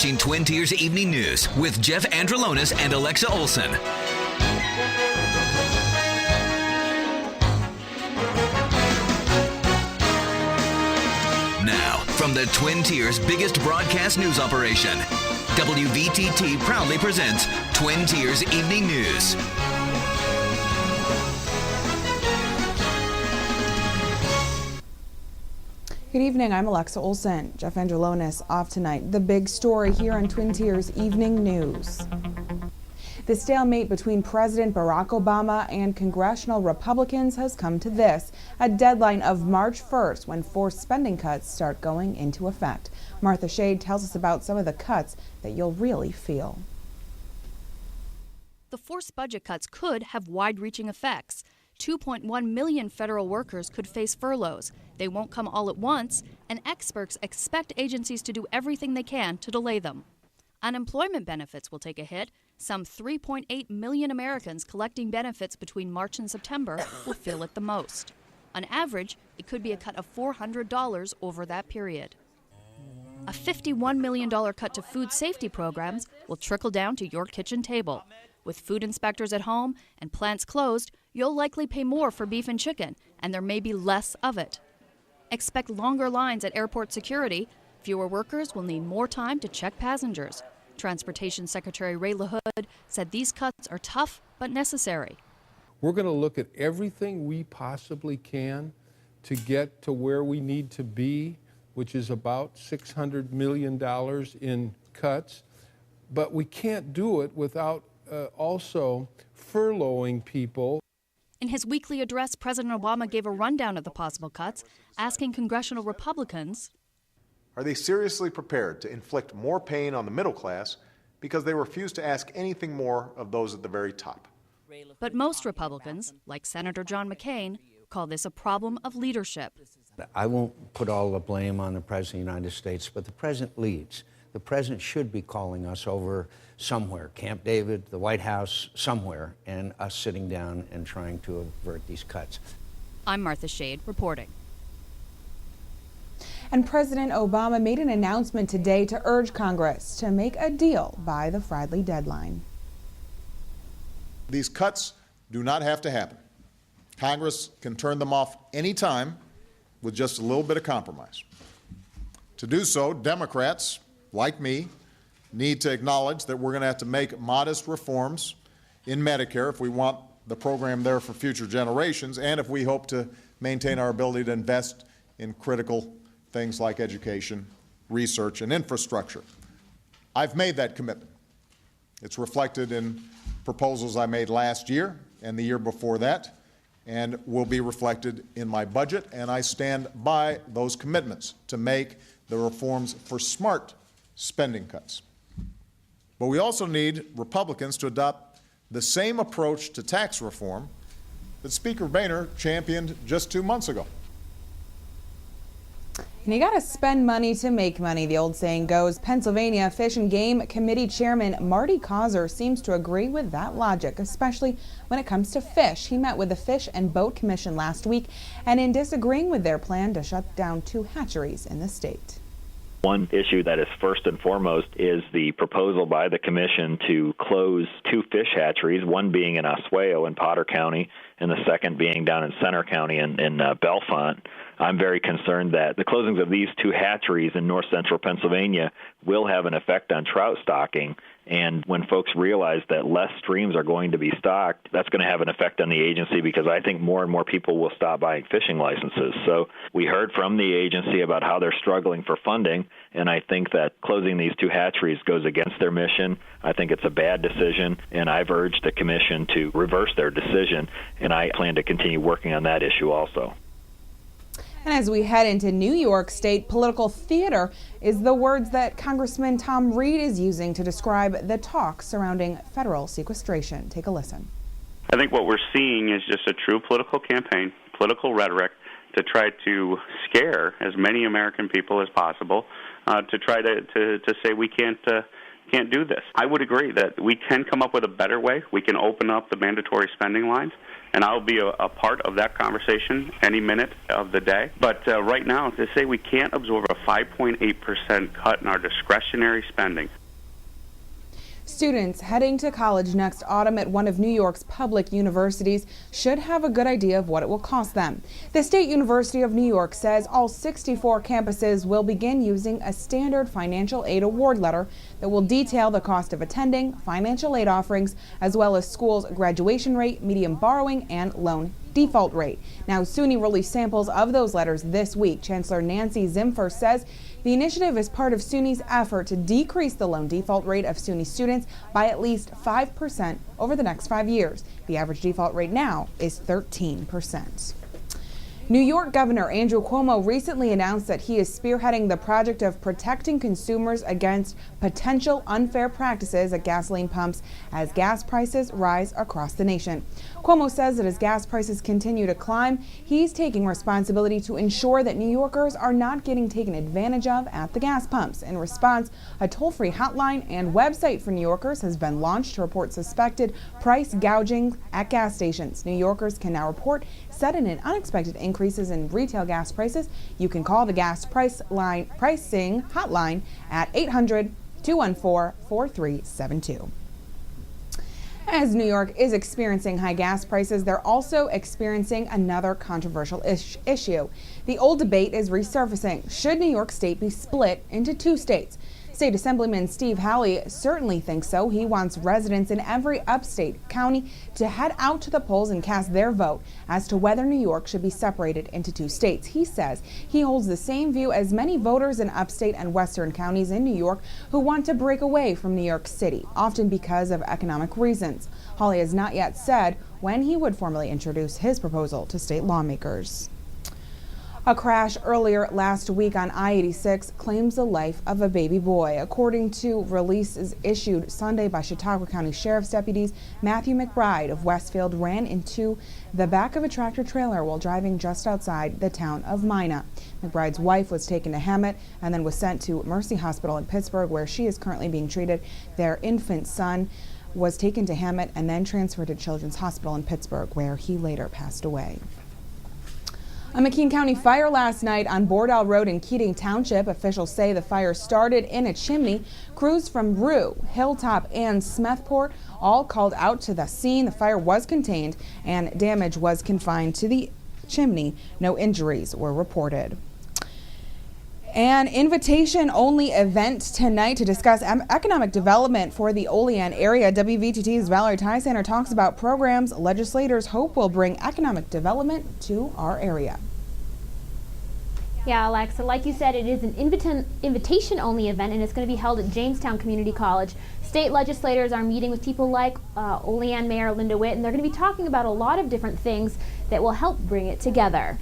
watching Twin Tiers Evening News with Jeff Androlonis and Alexa Olson. Now, from the Twin Tiers' biggest broadcast news operation, WVTT proudly presents Twin Tiers Evening News. Good evening, I'm Alexa Olson. Jeff Androlonis off tonight. The big story here on Twin Tiers Evening News. The stalemate between President Barack Obama and congressional Republicans has come to this, a deadline of March 1st when forced spending cuts start going into effect. Martha Shade tells us about some of the cuts that you'll really feel. The forced budget cuts could have wide-reaching effects. 2.1 million federal workers could face furloughs. They won't come all at once, and experts expect agencies to do everything they can to delay them. Unemployment benefits will take a hit. Some 3.8 million Americans collecting benefits between March and September will feel it the most. On average, it could be a cut of $400 over that period. A $51 million cut to food safety programs will trickle down to your kitchen table. With food inspectors at home and plants closed, you'll likely pay more for beef and chicken, and there may be less of it. Expect longer lines at airport security. Fewer workers will need more time to check passengers. Transportation Secretary Ray LaHood said these cuts are tough but necessary. We're going to look at everything we possibly can to get to where we need to be, which is about $600 million in cuts. But we can't do it without also furloughing people. In his weekly address, President Obama gave a rundown of the possible cuts, asking congressional Republicans, are they seriously prepared to inflict more pain on the middle class because they refuse to ask anything more of those at the very top? But most Republicans, like Senator John McCain, call this a problem of leadership. I won't put all the blame on the President of the United States, but the President leads. The President should be calling us over somewhere, Camp David, the White House, somewhere, and us sitting down and trying to avert these cuts. I'm Martha Shade, reporting. And President Obama made an announcement today to urge Congress to make a deal by the Friday deadline. These cuts do not have to happen. Congress can turn them off anytime with just a little bit of compromise. To do so, Democrats, like me, need to acknowledge that we're going to have to make modest reforms in Medicare if we want the program there for future generations and if we hope to maintain our ability to invest in critical things like education, research, and infrastructure. I've made that commitment. It's reflected in proposals I made last year and the year before that, and will be reflected in my budget, and I stand by those commitments to make the reforms for smart spending cuts. But we also need Republicans to adopt the same approach to tax reform that Speaker Boehner championed just 2 months ago. And you gotta spend money to make money, the old saying goes. Pennsylvania Fish and Game Committee Chairman Marty Causer seems to agree with that logic, especially when it comes to fish. He met with the Fish and Boat Commission last week, and in disagreeing with their plan to shut down 2 hatcheries in the state. One issue that is first and foremost is the proposal by the commission to close 2 fish hatcheries, one being in Oswego in Potter County and the second being down in Center County in Bellefonte. I'm very concerned that the closings of these 2 hatcheries in north central Pennsylvania will have an effect on trout stocking. And when folks realize that less streams are going to be stocked, that's going to have an effect on the agency because I think more and more people will stop buying fishing licenses. So we heard from the agency about how they're struggling for funding, and I think that closing these 2 hatcheries goes against their mission. I think it's a bad decision, and I've urged the commission to reverse their decision, and I plan to continue working on that issue also. And as we head into New York State, political theater is the words that Congressman Tom Reed is using to describe the talks surrounding federal sequestration. Take a listen. I think what we're seeing is just a true political campaign, political rhetoric to try to scare as many American people as possible, to try to say we can't can't do this. I would agree that we can come up with a better way. We can open up the mandatory spending lines, and I'll be a part of that conversation any minute of the day. But right now, to say we can't absorb a 5.8% cut in our discretionary spending. Students heading to college next autumn at one of New York's public universities should have a good idea of what it will cost them. The State University of New York says all 64 campuses will begin using a standard financial aid award letter that will detail the cost of attending, financial aid offerings, as well as schools' graduation rate, median borrowing, and loan default rate. Now, SUNY released samples of those letters this week. Chancellor Nancy Zimfer says the initiative is part of SUNY's effort to decrease the loan default rate of SUNY students by at least 5% over the next 5 years. The average default rate now is 13%. New York Governor Andrew Cuomo recently announced that he is spearheading the project of protecting consumers against potential unfair practices at gasoline pumps as gas prices rise across the nation. Cuomo says that as gas prices continue to climb, he's taking responsibility to ensure that New Yorkers are not getting taken advantage of at the gas pumps. In response, a toll-free hotline and website for New Yorkers has been launched to report suspected price gouging at gas stations. New Yorkers can now report sudden and unexpected increases in retail gas prices. You can call the gas pricing hotline at 800-214-4372. As New York is experiencing high gas prices, they're also experiencing another controversial issue. The old debate is resurfacing. Should New York State be split into two states? State Assemblyman Steve Hawley certainly thinks so. He wants residents in every upstate county to head out to the polls and cast their vote as to whether New York should be separated into two states. He says he holds the same view as many voters in upstate and western counties in New York who want to break away from New York City, often because of economic reasons. Hawley has not yet said when he would formally introduce his proposal to state lawmakers. A crash earlier last week on I-86 claims the life of a baby boy. According to releases issued Sunday by Chautauqua County Sheriff's deputies, Matthew McBride of Westfield ran into the back of a tractor trailer while driving just outside the town of Minot. McBride's wife was taken to Hemet and then was sent to Mercy Hospital in Pittsburgh, where she is currently being treated. Their infant son was taken to Hemet and then transferred to Children's Hospital in Pittsburgh, where he later passed away. A McKean County fire last night on Bordow Road in Keating Township. Officials say the fire started in a chimney. Crews from Rue, Hilltop, and Smethport all called out to the scene. The fire was contained and damage was confined to the chimney. No injuries were reported. An invitation-only event tonight to discuss economic development for the Olean area. WVTT's Valerie Tysander talks about programs legislators hope will bring economic development to our area. Yeah, Alexa, like you said, it is an invitation-only event, and it's going to be held at Jamestown Community College. State legislators are meeting with people like Olean Mayor Linda Witt, and they're going to be talking about a lot of different things that will help bring it together.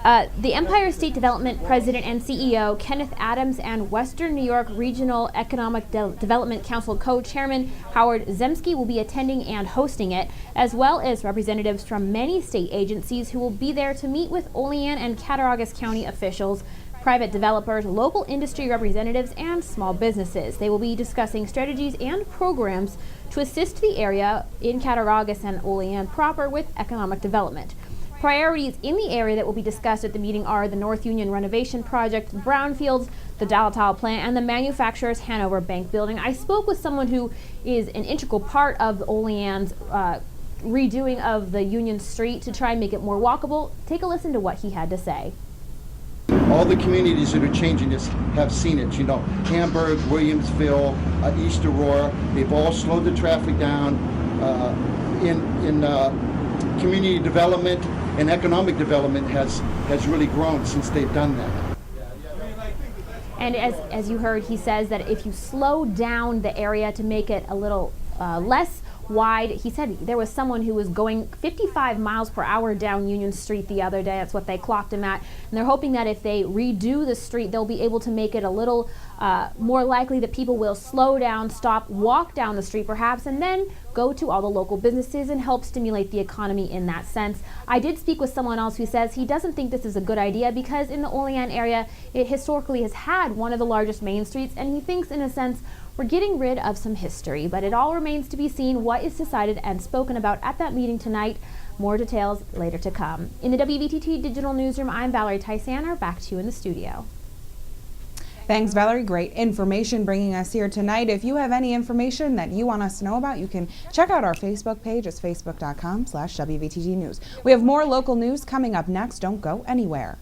The Empire State Development President and CEO Kenneth Adams and Western New York Regional Economic Development Council co-chairman Howard Zemsky will be attending and hosting it, as well as representatives from many state agencies who will be there to meet with Olean and Cattaraugus County officials, private developers, local industry representatives, and small businesses. They will be discussing strategies and programs to assist the area in Cattaraugus and Olean proper with economic development. Priorities in the area that will be discussed at the meeting are the North Union renovation project, brownfields, the Daltile plant, and the manufacturer's Hanover Bank building. I spoke with someone who is an integral part of Olean's redoing of the Union Street to try and make it more walkable. Take a listen to what he had to say. All the communities that are changing this have seen it. You know, Hamburg, Williamsville, East Aurora, they've all slowed the traffic down. In community development and economic development has really grown since they've done that. And as you heard, he says that if you slow down the area to make it a little less wide, he said there was someone who was going 55 miles per hour down Union Street the other day. That's what they clocked him at. And they're hoping that if they redo the street, they'll be able to make it a little more likely that people will slow down, stop, walk down the street perhaps, and then go to all the local businesses and help stimulate the economy in that sense. I did speak with someone else who says he doesn't think this is a good idea because in the Olean area, it historically has had one of the largest main streets, and he thinks in a sense We're getting rid of some history, but it all remains to be seen what is decided and spoken about at that meeting tonight. More details later to come. In the WVTT Digital Newsroom, I'm Valerie Tysaner. Back to you in the studio. Thanks, Valerie. Great information bringing us here tonight. If you have any information that you want us to know about, you can check out our Facebook page. It's facebook.com/WVTT News. We have more local news coming up next. Don't go anywhere.